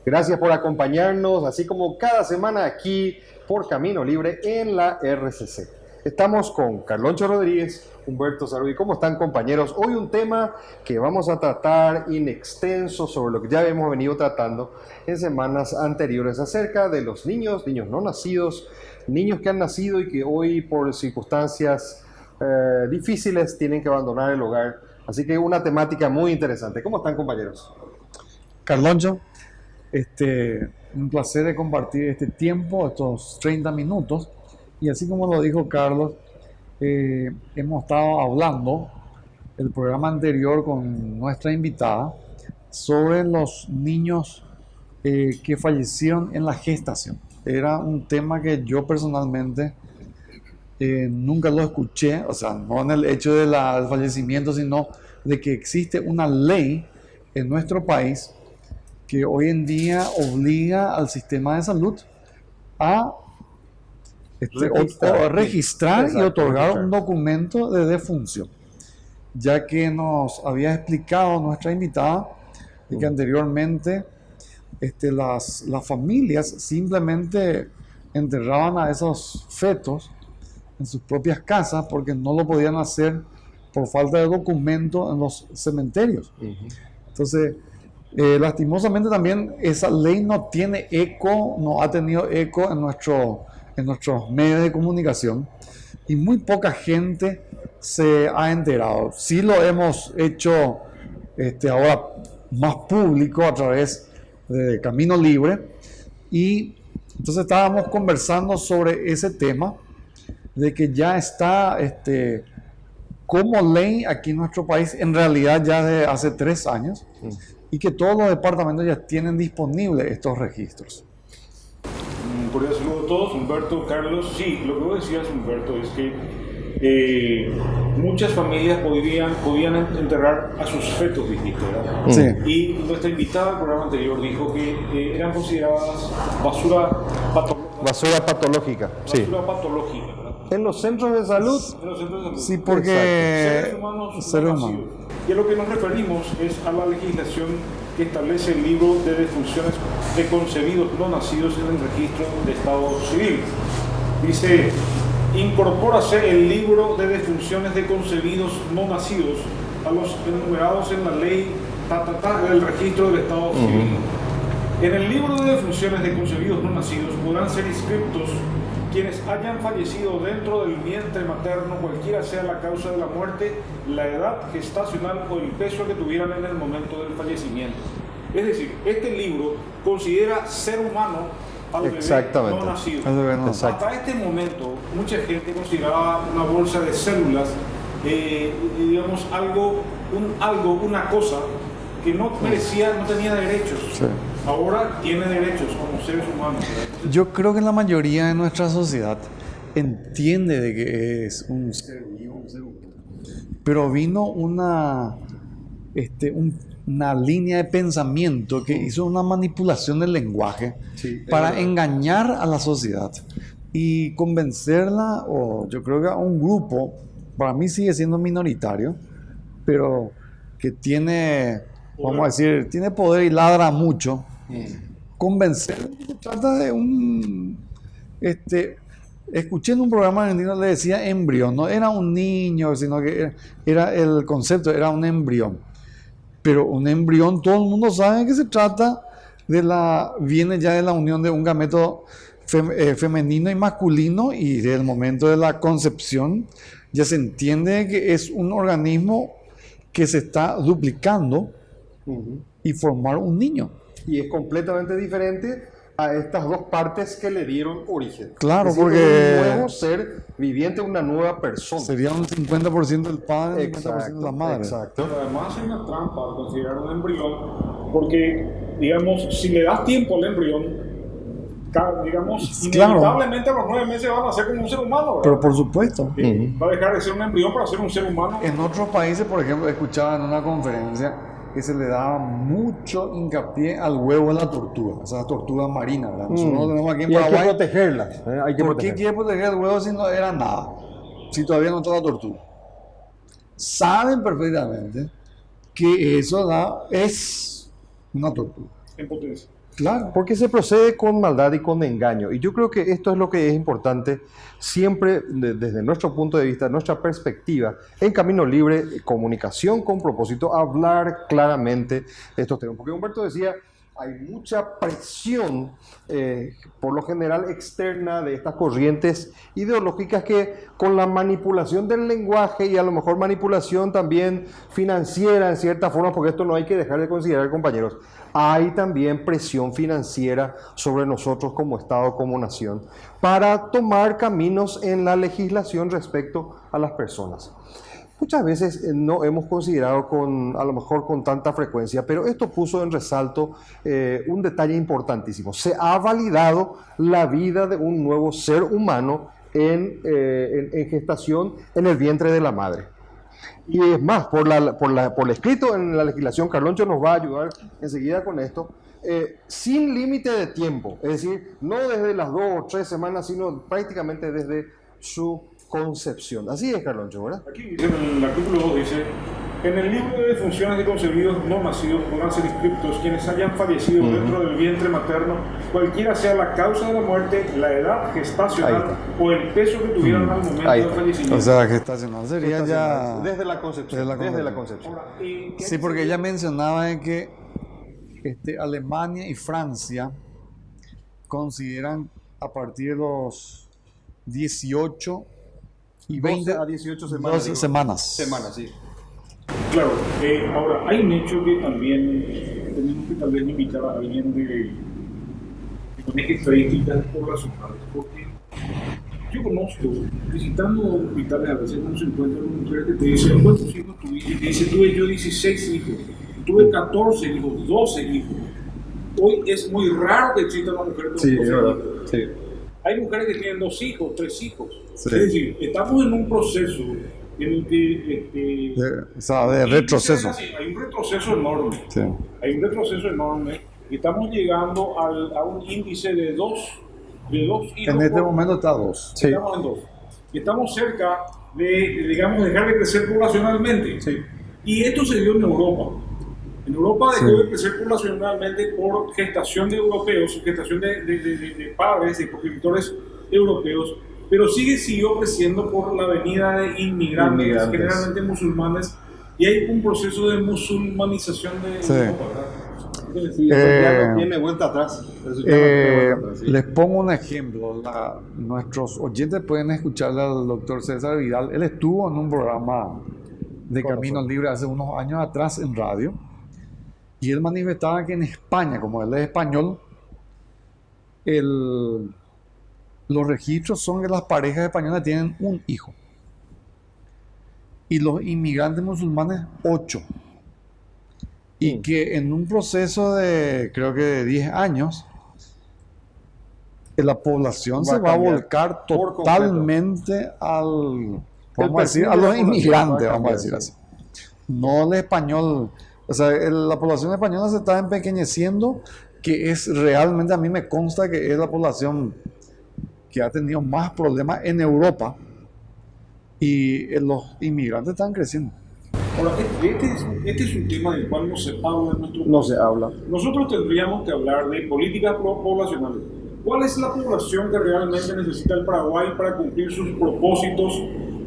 Gracias por acompañarnos, así como cada semana aquí por Camino Libre en la RCC. Estamos con Carloncho Rodríguez, Humberto Sarui. ¿Cómo están, compañeros? Hoy un tema que vamos a tratar in extenso sobre lo que ya hemos venido tratando en semanas anteriores acerca de los niños no nacidos, niños que han nacido y que hoy por circunstancias difíciles tienen que abandonar el hogar. Así que una temática muy interesante. ¿Cómo están, compañeros? Carloncho, un placer de compartir este tiempo, estos 30 minutos. Y así como lo dijo Carlos, hemos estado hablando el programa anterior con nuestra invitada sobre los niños que fallecieron en la gestación. Era un tema que yo personalmente nunca lo escuché, o sea, no en el hecho del fallecimiento, sino de que existe una ley en nuestro país que hoy en día obliga al sistema de salud a registrar y otorgar un documento de defunción, ya que nos había explicado nuestra invitada de que anteriormente las familias simplemente enterraban a esos fetos en sus propias casas porque no lo podían hacer por falta de documento en los cementerios. Entonces, lastimosamente también esa ley no tiene eco, no ha tenido eco en nuestros medios de comunicación y muy poca gente se ha enterado. Sí lo hemos hecho ahora más público a través de Camino Libre, y entonces estábamos conversando sobre ese tema de que ya está como ley aquí en nuestro país, en realidad ya de hace 3 años, y que todos los departamentos ya tienen disponibles estos registros. Un cordial saludo a todos, Humberto, Carlos. Sí, lo que vos decías, Humberto, es que muchas familias podían enterrar a sus fetos, dijiste, ¿verdad? Sí. Y nuestra invitada del programa anterior dijo que eran consideradas basura patológica. Basura patológica, sí. Basura patológica, ¿verdad? En los centros de salud. En los centros de salud. Sí, porque seres humanos no nacidos. Y a lo que nos referimos es a la legislación que establece el libro de defunciones de concebidos no nacidos en el registro de Estado Civil. Dice: incorpórase el libro de defunciones de concebidos no nacidos a los enumerados en la ley del registro del Estado Civil. En el libro de defunciones de concebidos no nacidos podrán ser inscritos quienes hayan fallecido dentro del vientre materno, cualquiera sea la causa de la muerte, la edad gestacional o el peso que tuvieran en el momento del fallecimiento. Es decir, este libro considera ser humano al bebé no nacido. Hasta este momento, mucha gente consideraba una bolsa de células, digamos, una cosa que no merecía, no tenía derechos. Sí. Ahora tiene derechos como seres humanos. Yo creo que la mayoría de nuestra sociedad entiende de que es un ser vivo, un ser humano. Pero vino una línea de pensamiento que hizo una manipulación del lenguaje para engañar a la sociedad y convencerla, o yo creo que a un grupo, para mí sigue siendo minoritario, pero que tiene, vamos a decir, tiene poder y ladra mucho. Convencer, se trata de escuché en un programa argentino, le decía embrión, no era un niño, sino que era el concepto, era un embrión. Pero un embrión, todo el mundo sabe que se trata viene ya de la unión de un gameto femenino y masculino, y desde el momento de la concepción ya se entiende que es un organismo que se está duplicando y formar un niño. Y es completamente diferente a estas dos partes que le dieron origen. Claro, es decir, porque un nuevo ser viviente, una nueva persona. Sería un 50% del padre y un 50% de la madre. Exacto. Pero además hay una trampa al considerar un embrión, porque, digamos, si le das tiempo al embrión, digamos, inevitablemente a los 9 meses van a ser como un ser humano, ¿verdad? Pero por supuesto. Va a dejar de ser un embrión para ser un ser humano. En otros países, por ejemplo, escuchaba en una conferencia que se le daba mucho hincapié al huevo de la tortuga, esa tortuga marina, ¿verdad? Nosotros no tenemos aquí en Paraguay. Hay que protegerla. ¿Por qué quiere proteger el huevo si no era nada? Si todavía no está la tortuga. Saben perfectamente que eso es una tortuga. En potencia. Claro. Porque se procede con maldad y con engaño. Y yo creo que esto es lo que es importante siempre desde nuestro punto de vista, nuestra perspectiva, en Camino Libre, comunicación con propósito, hablar claramente de estos temas. Porque Humberto decía, hay mucha presión, por lo general externa, de estas corrientes ideológicas que con la manipulación del lenguaje y a lo mejor manipulación también financiera en cierta forma, porque esto no hay que dejar de considerar, compañeros, hay también presión financiera sobre nosotros como Estado, como nación, para tomar caminos en la legislación respecto a las personas. Muchas veces no hemos considerado a lo mejor con tanta frecuencia, pero esto puso en resalto un detalle importantísimo. Se ha validado la vida de un nuevo ser humano en gestación en el vientre de la madre. Y es más, por el escrito en la legislación, Carloncho nos va a ayudar enseguida con esto, sin límite de tiempo, es decir, no desde las 2 o 3 semanas, sino prácticamente desde su concepción. Así es, Carloncho, ¿verdad? Aquí dice, en el artículo 2 dice, en el libro de defunciones de concebidos no nacidos podrán ser inscriptos quienes hayan fallecido dentro del vientre materno, cualquiera sea la causa de la muerte, la edad gestacional o el peso que tuvieran al momento del fallecimiento. O sea, gestacional sería ya... Desde la concepción. Desde la concepción. Ahora, Sí, porque ella mencionaba de que Alemania y Francia consideran a partir de los 18 y 20 a 18 semanas. 12 semanas. Semanas, sí. Claro, ahora hay un hecho que también tenemos que tal vez invitar a alguien que maneje estadísticas poblacionales, porque yo conozco, visitando hospitales a veces uno se encuentra con mujeres que te dicen, ¿cuántos hijos tuviste? Y te dice, tuve yo 16 hijos, tuve 14 hijos, 12 hijos. Hoy es muy raro que exista una mujer con 12 hijos. Sí. Hay mujeres que tienen 2 hijos, 3 hijos. Sí. Es decir, estamos en un proceso en el que... de retroceso. Hay un retroceso enorme. Sí. Hay un retroceso enorme. Y estamos llegando a un índice de 2 hijos. En este momento está 2. Sí. Estamos en 2. Y estamos cerca de, digamos, dejar de crecer poblacionalmente. Sí. Y esto se dio en Europa. En Europa dejó de crecer poblacionalmente por gestación de europeos, gestación de padres, de progenitores europeos, pero siguió creciendo por la venida de inmigrantes, generalmente musulmanes, y hay un proceso de musulmanización de Europa, ¿verdad? Sí, ya no tiene vuelta atrás. Sí. Les pongo un ejemplo. Nuestros oyentes pueden escucharle al doctor César Vidal. Él estuvo en un programa de Camino Libre hace unos años atrás en radio. Y él manifestaba que en España, como él es español, los registros son que las parejas españolas tienen un hijo. Y los inmigrantes musulmanes, 8. Y que en un proceso de, creo que de 10 años, la población se va a volcar totalmente a los inmigrantes, vamos a decir así. No el español. O sea, la población española se está empequeñeciendo, que es realmente, a mí me consta que es la población que ha tenido más problemas en Europa, y los inmigrantes están creciendo. Ahora, este es un tema del cual no se habla en nuestro país. No se habla. Nosotros tendríamos que hablar de políticas poblacionales. ¿Cuál es la población que realmente necesita el Paraguay para cumplir sus propósitos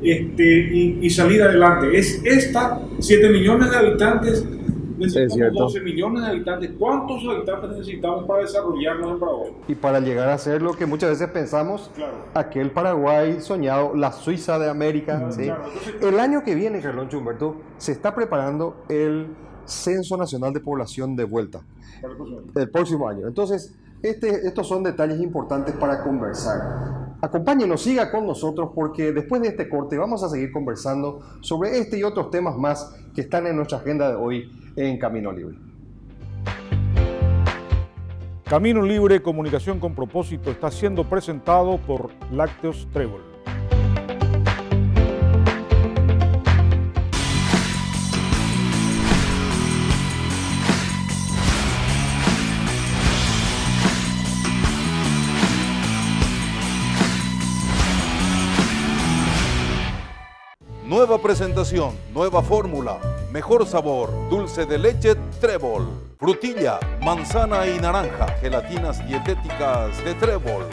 y salir adelante? ¿Es esta 7 millones de habitantes? Necesitamos 12 millones de habitantes. ¿Cuántos habitantes necesitamos para desarrollarnos en Paraguay? Y para llegar a ser lo que muchas veces pensamos, aquel Paraguay soñado, la Suiza de América. ¿Sí? Claro, entonces, el año que viene, Carloncho, Humberto, se está preparando el Censo Nacional de Población de vuelta. El próximo año. Entonces, estos son detalles importantes para conversar. Acompáñenos, siga con nosotros, porque después de este corte vamos a seguir conversando sobre este y otros temas más que están en nuestra agenda de hoy en Camino Libre. Camino Libre, comunicación con propósito, está siendo presentado por Lácteos Trébol. Nueva presentación, nueva fórmula, mejor sabor, dulce de leche Trébol. frutilla, manzana y naranja, gelatinas dietéticas de Trébol.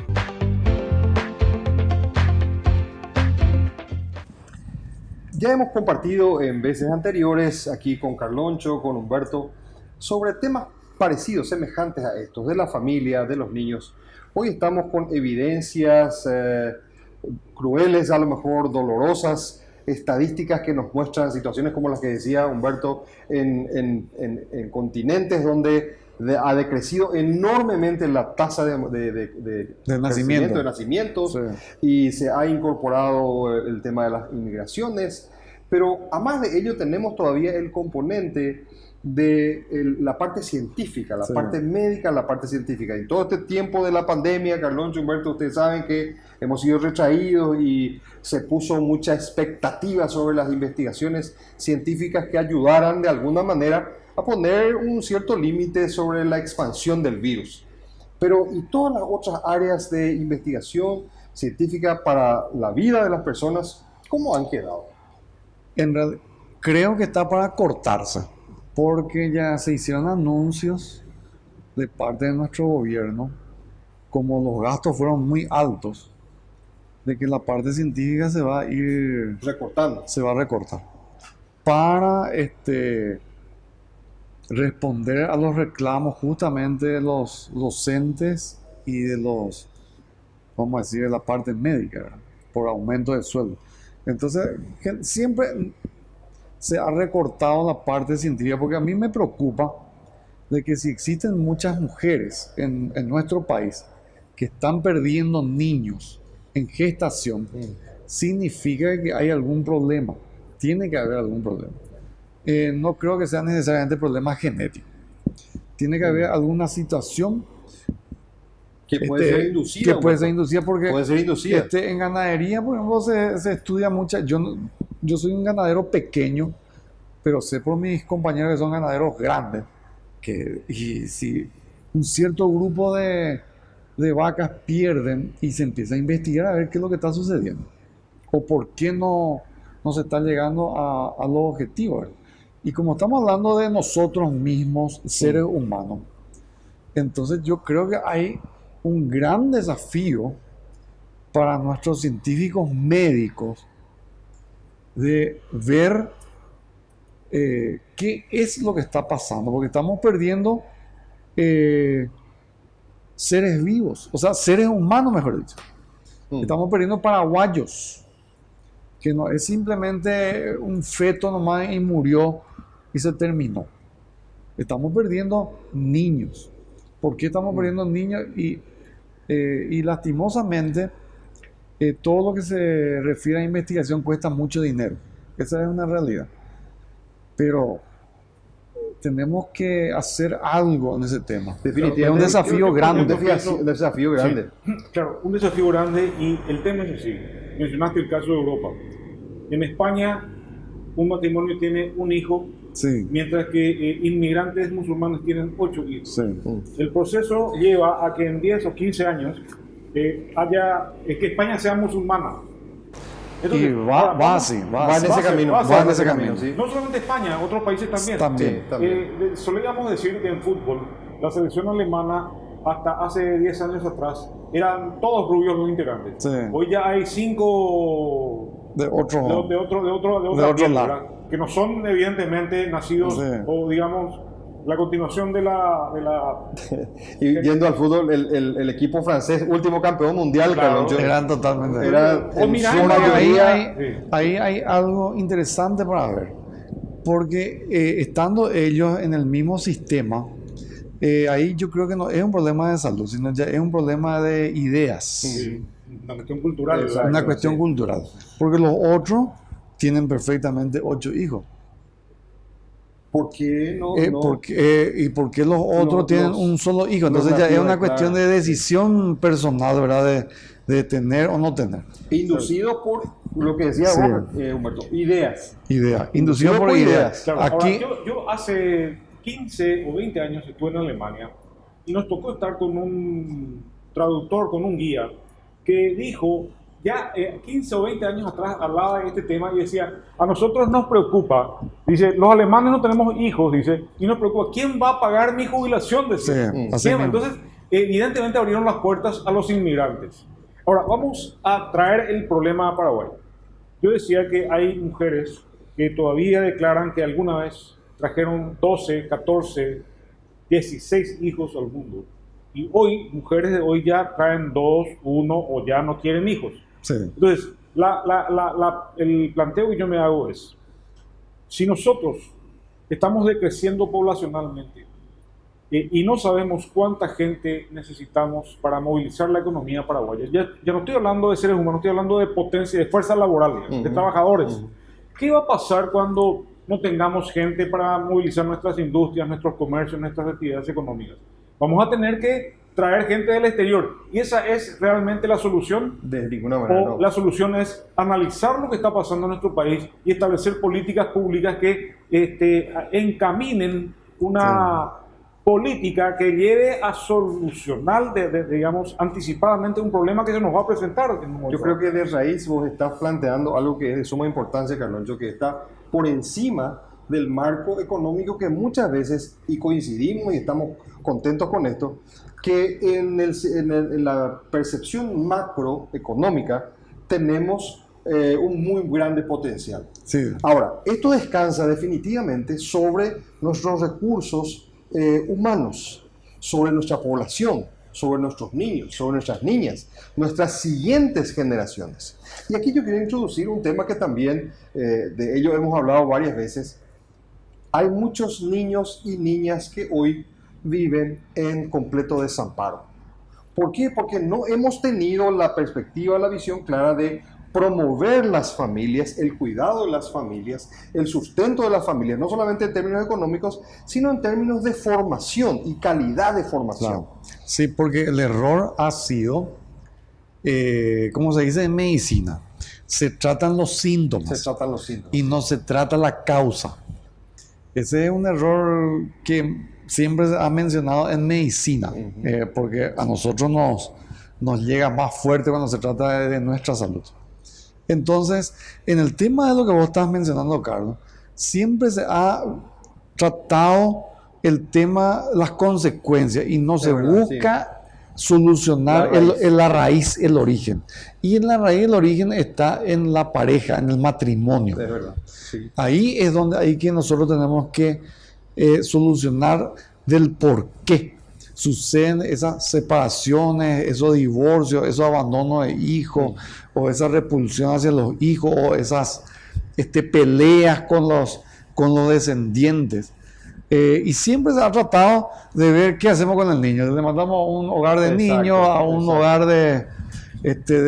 Ya hemos compartido en veces anteriores aquí con Carloncho, con Humberto, sobre temas parecidos, semejantes a estos, de la familia, de los niños. Hoy estamos con evidencias crueles, a lo mejor dolorosas, estadísticas que nos muestran situaciones como las que decía Humberto en continentes donde ha decrecido enormemente la tasa de nacimientos, sí. Y se ha incorporado el tema de las inmigraciones, pero a más de ello tenemos todavía el componente de la parte científica, la parte médica, la parte científica. Y todo este tiempo de la pandemia, Carloncho, Humberto, ustedes saben que hemos sido retraídos y se puso mucha expectativa sobre las investigaciones científicas que ayudaran de alguna manera a poner un cierto límite sobre la expansión del virus. Pero ¿y todas las otras áreas de investigación científica para la vida de las personas, cómo han quedado? En realidad, creo que está para cortarse, porque ya se hicieron anuncios de parte de nuestro gobierno, como los gastos fueron muy altos, de que la parte científica se va a ir recortando. Se va a recortar para responder a los reclamos justamente de los docentes y de los, vamos a decir, de la parte médica, ¿verdad? Por aumento de sueldo. Entonces, siempre se ha recortado la parte científica, porque a mí me preocupa de que si existen muchas mujeres en nuestro país que están perdiendo niños en gestación, significa que hay algún problema. Tiene que haber algún problema. No creo que sea necesariamente problema genético. Tiene que haber alguna situación que puede ser inducida. Que puede ser inducida porque puede ser inducida. En ganadería, por ejemplo, se estudia mucho. Yo soy un ganadero pequeño, pero sé por mis compañeros que son ganaderos grandes. Y si un cierto grupo de vacas pierden y se empieza a investigar a ver qué es lo que está sucediendo. O por qué no se está llegando a los objetivos, ¿verdad? Y como estamos hablando de nosotros mismos, seres humanos, entonces yo creo que hay un gran desafío para nuestros científicos médicos de ver qué es lo que está pasando, porque estamos perdiendo seres vivos, o sea, seres humanos, mejor dicho. Estamos perdiendo paraguayos, que no es simplemente un feto nomás y murió y se terminó. Estamos perdiendo niños. ¿Por qué estamos perdiendo niños? Y lastimosamente, todo lo que se refiere a investigación cuesta mucho dinero. Esa es una realidad. Pero tenemos que hacer algo en ese tema. Definitivamente. Es un desafío grande. Un desafío grande. Sí, claro, un desafío grande, y el tema es así. Mencionaste el caso de Europa. En España, un matrimonio tiene un hijo, sí, mientras que inmigrantes musulmanes tienen 8 hijos. Sí. El proceso lleva a que en 10 o 15 años que España sea musulmana. Entonces, va en ese camino. Sí. No solamente España, otros países también. Solíamos decir que en fútbol, la selección alemana hasta hace 10 años atrás eran todos rubios los integrantes. Sí. Hoy ya hay 5 de otro lado, que no son evidentemente nacidos, o digamos la continuación de la y yendo al fútbol, el equipo francés, último campeón mundial, claro, eran totalmente. Ahí hay algo interesante para ver, porque estando ellos en el mismo sistema, ahí yo creo que no es un problema de salud, sino ya es un problema de ideas. Sí. Una cuestión cultural. Exacto, una cuestión cultural. Porque los otros tienen perfectamente 8 hijos. ¿Por qué no? ¿Y por qué los otros tienen un solo hijo? Entonces ya es una cuestión de decisión personal, ¿verdad? De tener o no tener. Inducido por lo que decía Humberto, ideas. Inducido por ideas. Claro, aquí, ahora, yo hace 15 o 20 años estuve en Alemania y nos tocó estar con un traductor, con un guía, que dijo ya 15 o 20 años atrás hablaba de este tema y decía, a nosotros nos preocupa, dice, los alemanes no tenemos hijos, dice, y nos preocupa, ¿quién va a pagar mi jubilación? Decía. Sí, Entonces, evidentemente abrieron las puertas a los inmigrantes. Ahora, vamos a traer el problema a Paraguay. Yo decía que hay mujeres que todavía declaran que alguna vez trajeron 12, 14, 16 hijos al mundo. Y hoy, mujeres de hoy ya traen 2, 1 o ya no quieren hijos. Sí. Entonces, el planteo que yo me hago es, si nosotros estamos decreciendo poblacionalmente y no sabemos cuánta gente necesitamos para movilizar la economía paraguaya, ya no estoy hablando de seres humanos, estoy hablando de potencia, de fuerza laboral, de trabajadores. ¿Qué va a pasar cuando no tengamos gente para movilizar nuestras industrias, nuestros comercios, nuestras actividades económicas? Vamos a tener que traer gente del exterior. ¿Y esa es realmente la solución? De ninguna manera. ¿O la solución es analizar lo que está pasando en nuestro país y establecer políticas públicas que encaminen una política que lleve a solucionar, digamos, anticipadamente un problema que se nos va a presentar? Yo creo que de raíz vos estás planteando algo que es de suma importancia, Carloncho, que está por encima del marco económico que muchas veces, y coincidimos y estamos contentos con esto, que en la percepción macroeconómica tenemos un muy grande potencial. Sí. Ahora, esto descansa definitivamente sobre nuestros recursos humanos, sobre nuestra población, sobre nuestros niños, sobre nuestras niñas, nuestras siguientes generaciones. Y aquí yo quiero introducir un tema que también, de ello hemos hablado varias veces. Hay muchos niños y niñas que hoy viven en completo desamparo. ¿Por qué? Porque no hemos tenido la perspectiva, la visión clara de promover las familias, el cuidado de las familias, el sustento de las familias, no solamente en términos económicos, sino en términos de formación y calidad de formación. Claro. Sí, porque el error ha sido, como se dice en medicina, se tratan los síntomas. Se tratan los síntomas. Y no se trata la causa. Ese es un error que siempre se ha mencionado en medicina, porque a nosotros nos llega más fuerte cuando se trata de nuestra salud. Entonces, en el tema de lo que vos estás mencionando, Carlos, siempre se ha tratado el tema, las consecuencias, y no se busca solucionar la raíz, el origen. Y en la raíz, el origen está en la pareja, en el matrimonio. Es verdad, sí. Ahí es donde hay que nosotros tenemos que solucionar del por qué suceden esas separaciones, esos divorcios, esos abandonos de hijos, o esa repulsión hacia los hijos, o esas peleas con los descendientes. Y siempre se ha tratado de ver qué hacemos con el niño. Le mandamos a un hogar de niños, a un hogar de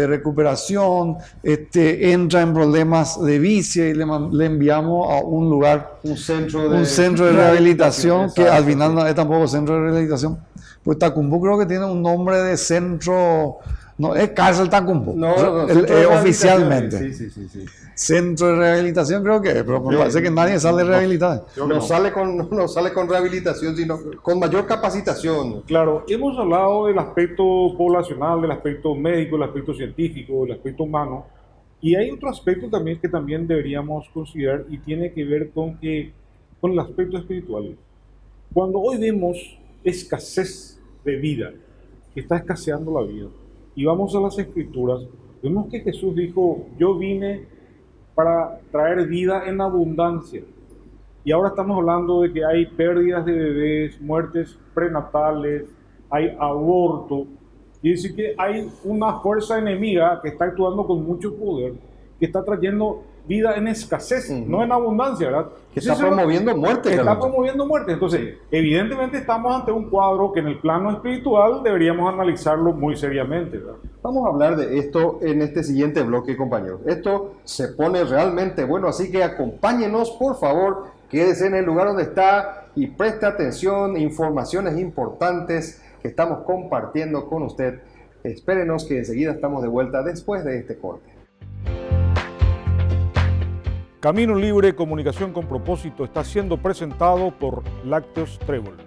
recuperación, entra en problemas de vicio y le enviamos a un lugar, un centro de rehabilitación, que al final no es tampoco centro de rehabilitación. Pues Tacumbú creo que tiene un nombre de centro, no es cárcel Tacumbú, oficialmente. Sí. Centro de rehabilitación creo que es, pero me parece que nadie sale rehabilitado. No sale con rehabilitación, sino con mayor capacitación. Claro, hemos hablado del aspecto poblacional, del aspecto médico, del aspecto científico, del aspecto humano, y hay otro aspecto también que también deberíamos considerar y tiene que ver con el aspecto espiritual. Cuando hoy vemos escasez de vida, que está escaseando la vida, y vamos a las escrituras, vemos que Jesús dijo, yo vine para traer vida en abundancia. Y ahora estamos hablando de que hay pérdidas de bebés, muertes prenatales, hay aborto. Y dice que hay una fuerza enemiga que está actuando con mucho poder, que está trayendo vida en escasez, no en abundancia, ¿verdad? Que está promoviendo muerte. Está promoviendo muerte. Entonces, evidentemente estamos ante un cuadro que en el plano espiritual deberíamos analizarlo muy seriamente, ¿verdad? Vamos a hablar de esto en este siguiente bloque, compañeros. Esto se pone realmente bueno, así que acompáñenos, por favor, quédese en el lugar donde está y preste atención, informaciones importantes que estamos compartiendo con usted. Espérenos que enseguida estamos de vuelta después de este corte. Camino Libre, comunicación con propósito, está siendo presentado por Lácteos Trébol.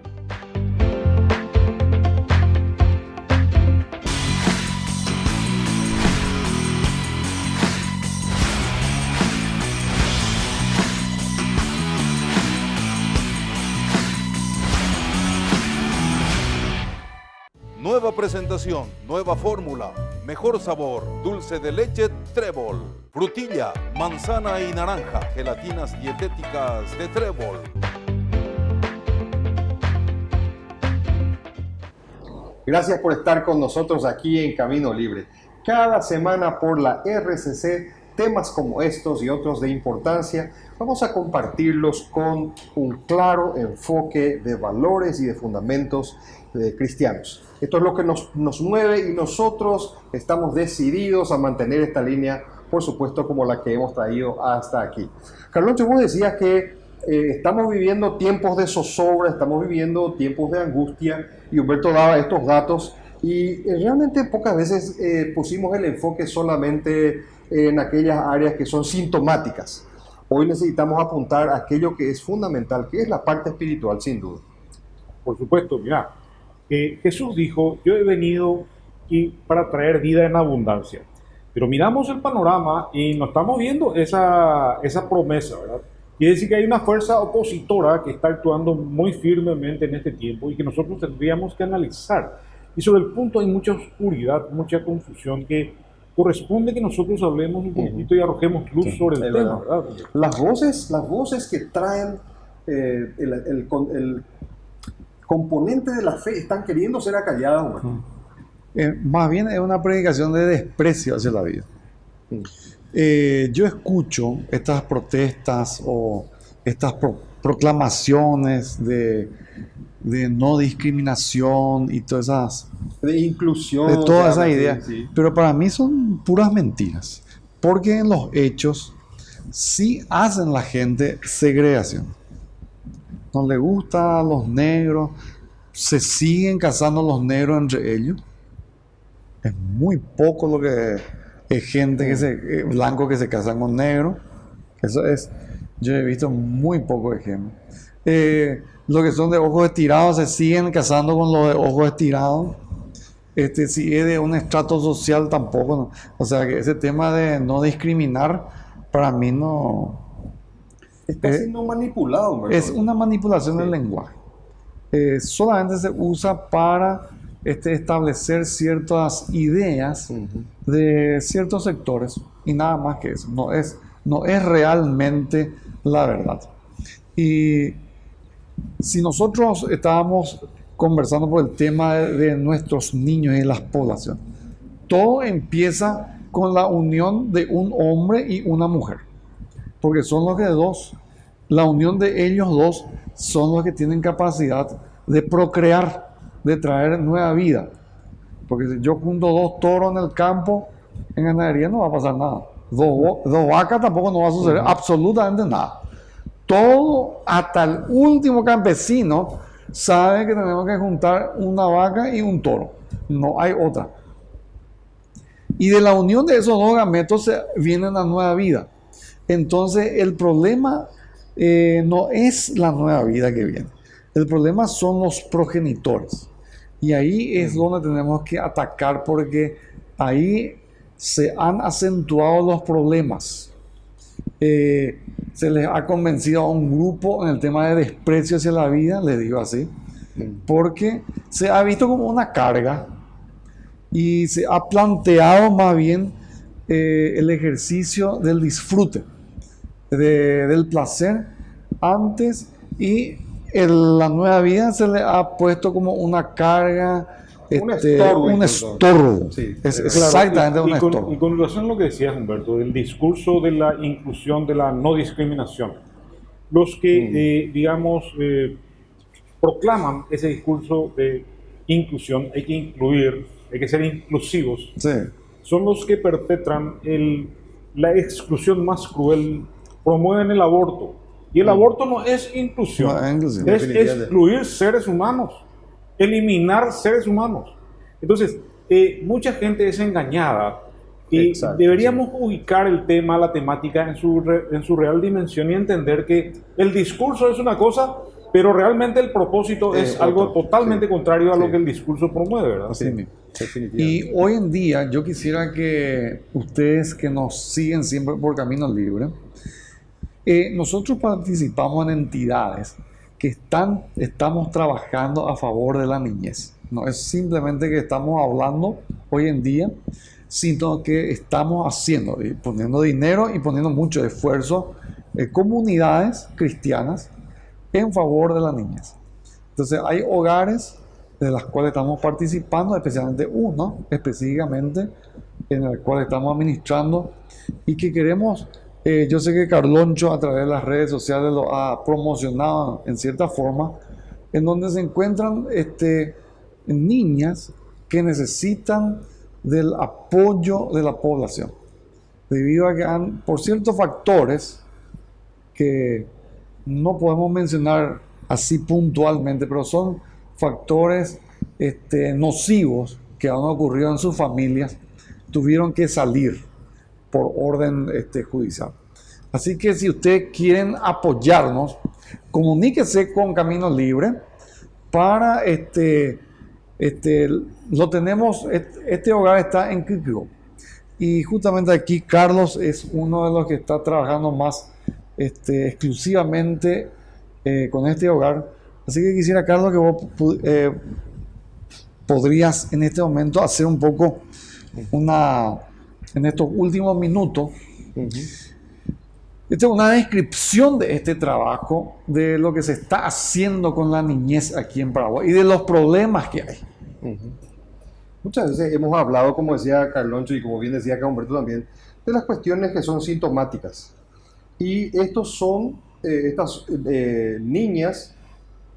Nueva presentación, nueva fórmula, mejor sabor, dulce de leche Trébol. Frutilla, manzana y naranja, gelatinas dietéticas de Trébol. Gracias por estar con nosotros aquí en Camino Libre. Cada semana por la RCC, temas como estos y otros de importancia, vamos a compartirlos con un claro enfoque de valores y de fundamentos cristianos. Esto es lo que nos mueve y nosotros estamos decididos a mantener esta línea, por supuesto, como la que hemos traído hasta aquí. Carloncho, vos decías que estamos viviendo tiempos de zozobra, estamos viviendo tiempos de angustia, y Humberto daba estos datos, y realmente pocas veces pusimos el enfoque solamente en aquellas áreas que son sintomáticas. Hoy necesitamos apuntar a aquello que es fundamental, que es la parte espiritual, sin duda. Por supuesto, mira, Jesús dijo, yo he venido para traer vida en abundancia. Pero miramos el panorama y no estamos viendo esa promesa, ¿verdad? Quiere decir que hay una fuerza opositora que está actuando muy firmemente en este tiempo y que nosotros tendríamos que analizar. Y sobre el punto hay mucha oscuridad, mucha confusión que corresponde que nosotros hablemos un poquito y arrojemos luz sobre el tema, ¿verdad? Las voces que traen el componente de la fe están queriendo ser acalladas. Más bien es una predicación de desprecio hacia la vida. Yo escucho estas protestas o estas proclamaciones de no discriminación y todas esas... De inclusión. De todas esas ideas. Sí. Pero para mí son puras mentiras. Porque en los hechos sí hacen la gente segregación. No le gusta a los negros, se siguen casando los negros entre ellos. Es muy poco lo que es gente blanco que se casan con negros. Eso es, yo he visto muy pocos ejemplos. Los que son de ojos estirados se siguen casando con los de ojos estirados. Si es de un estrato social tampoco, ¿no? O sea que ese tema de no discriminar para mí no... Está siendo manipulado, ¿verdad? Es una manipulación del lenguaje. Solamente se usa para establecer ciertas ideas de ciertos sectores y nada más que eso. No es realmente la verdad. Y si nosotros estábamos conversando por el tema de nuestros niños y las poblaciones, todo empieza con la unión de un hombre y una mujer. Porque son los que la unión de ellos dos son los que tienen capacidad de procrear, de traer nueva vida. Porque si yo junto dos toros en el campo, en ganadería no va a pasar nada. Dos vacas tampoco no va a suceder absolutamente nada. Todo, hasta el último campesino, sabe que tenemos que juntar una vaca y un toro. No hay otra. Y de la unión de esos dos gametos viene la nueva vida. Entonces el problema no es la nueva vida que viene. El problema son los progenitores. Y ahí es donde tenemos que atacar porque ahí se han acentuado los problemas. Se les ha convencido a un grupo en el tema de desprecio hacia la vida, les digo así, porque se ha visto como una carga y se ha planteado más bien el ejercicio del disfrute, del placer antes, y la nueva vida se le ha puesto como una carga, un estorbo. Sí, es exactamente un estorbo. Y con relación a lo que decías, Humberto, del discurso de la inclusión, de la no discriminación, los que, proclaman ese discurso de inclusión, hay que incluir, hay que ser inclusivos, sí, son los que perpetran la exclusión más cruel, promueven el aborto. Y el aborto no es inclusión, es excluir seres humanos, eliminar seres humanos. Entonces, mucha gente es engañada y deberíamos ubicar el tema, la temática en su real dimensión y entender que el discurso es una cosa, pero realmente el propósito es algo totalmente contrario a lo que el discurso promueve, ¿verdad? Sí. Y hoy en día yo quisiera que ustedes que nos siguen siempre por Camino Libre, nosotros participamos en entidades que estamos trabajando a favor de la niñez. No es simplemente que estamos hablando hoy en día, sino que estamos haciendo, y poniendo dinero y poniendo mucho esfuerzo en comunidades cristianas en favor de las niñas. Entonces hay hogares de los cuales estamos participando, especialmente uno específicamente en el cual estamos administrando y que queremos, yo sé que Carloncho a través de las redes sociales lo ha promocionado en cierta forma, en donde se encuentran niñas que necesitan del apoyo de la población, debido a que por ciertos factores que no podemos mencionar así puntualmente, pero son factores nocivos que han ocurrido en sus familias, tuvieron que salir por orden judicial. Así que si ustedes quieren apoyarnos, comuníquese con Camino Libre para lo tenemos, este hogar está en Quiquio. Y justamente aquí Carlos es uno de los que está trabajando más exclusivamente con este hogar. Así que quisiera, Carlos, que vos podrías en este momento hacer un poco en estos últimos minutos, una descripción de este trabajo, de lo que se está haciendo con la niñez aquí en Paraguay y de los problemas que hay. Muchas veces hemos hablado, como decía Carloncho y como bien decía acá Humberto también, de las cuestiones que son sintomáticas. Y estas niñas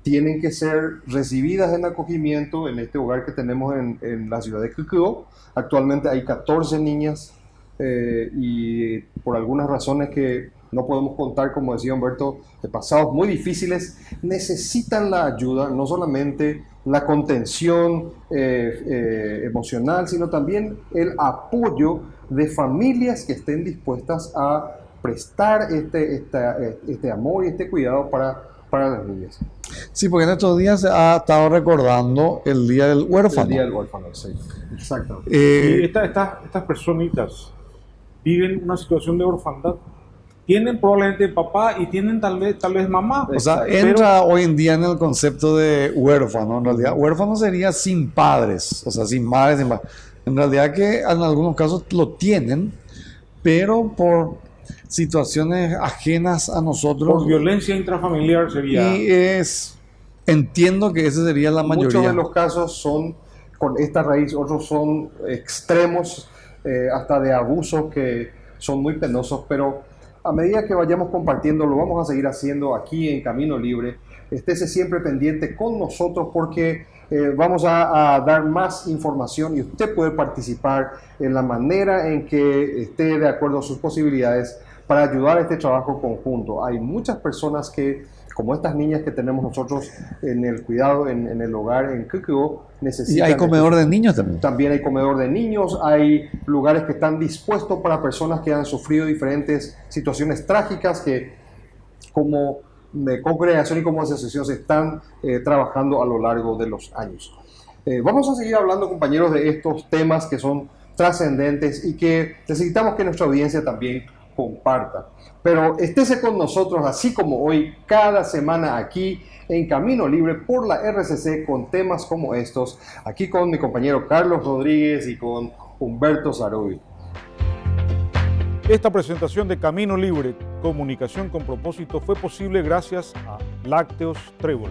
tienen que ser recibidas en acogimiento en este hogar que tenemos en la ciudad de Quiquio. Actualmente hay 14 niñas y por algunas razones que no podemos contar, como decía Humberto, de pasados muy difíciles, necesitan la ayuda, no solamente la contención emocional, sino también el apoyo de familias que estén dispuestas a prestar este amor y este cuidado para las niñas. Sí, porque en estos días se ha estado recordando el Día del Huérfano. El Día del Huérfano, sí. Exacto. Y estas personitas viven una situación de orfandad. Tienen probablemente papá y tienen tal vez mamá. O sea, entra hoy en día en el concepto de huérfano. En realidad, huérfano sería sin padres, o sea, sin madres, sin padres. En realidad que en algunos casos lo tienen, pero por situaciones ajenas a nosotros. Por violencia intrafamiliar sería. Y entiendo que esa sería la mayoría. Muchos de los casos son con esta raíz, otros son extremos, hasta de abusos que son muy penosos, pero a medida que vayamos compartiendo, lo vamos a seguir haciendo aquí en Camino Libre. Estése siempre pendiente con nosotros porque vamos a dar más información y usted puede participar en la manera en que esté de acuerdo a sus posibilidades para ayudar a este trabajo conjunto. Hay muchas personas que, como estas niñas que tenemos nosotros en el cuidado, en el hogar en Quiquio, necesitan... Y hay comedor de niños también. También hay comedor de niños, hay lugares que están dispuestos para personas que han sufrido diferentes situaciones trágicas que como congregación y como asociación se están trabajando a lo largo de los años. Vamos a seguir hablando, compañeros, de estos temas que son trascendentes y que necesitamos que nuestra audiencia también comparta. Pero estése con nosotros, así como hoy, cada semana aquí en Camino Libre por la RCC con temas como estos, aquí con mi compañero Carlos Rodríguez y con Humberto Sarubi. Esta presentación de Camino Libre, comunicación con propósito, fue posible gracias a Lácteos Trébol.